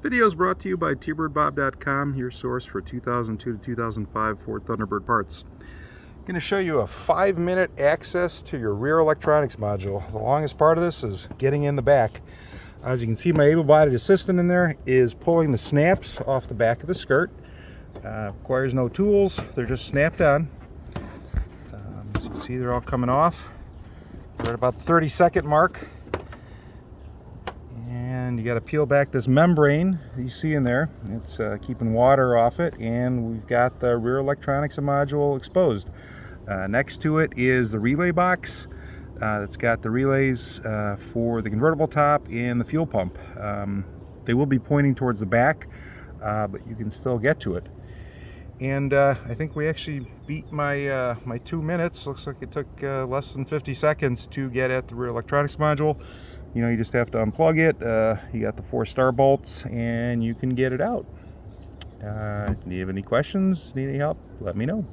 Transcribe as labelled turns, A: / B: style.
A: video is brought to you by tbirdbob.com, your source for 2002 to 2005 Ford Thunderbird parts. I'm going to show you a 5-minute access to your rear electronics module. The longest part of this is getting in the back. As you can see, my able-bodied assistant in there is pulling the snaps off the back of the skirt. Requires no tools, they're just snapped on. As you can see, they're all coming off. We're at about the 30-second mark. And you got to peel back this membrane you see in there. It's keeping water off it, and we've got the rear electronics module exposed. Next to it is the relay box that's got the relays for the convertible top and the fuel pump. They will be pointing towards the back, but you can still get to it. And I think we actually beat my my 2 minutes. Looks like it took less than 50 seconds to get at the rear electronics module. You know, you just have to unplug it. You got the 4 star bolts, and you can get it out. Do you have any questions? Need any help? Let me know.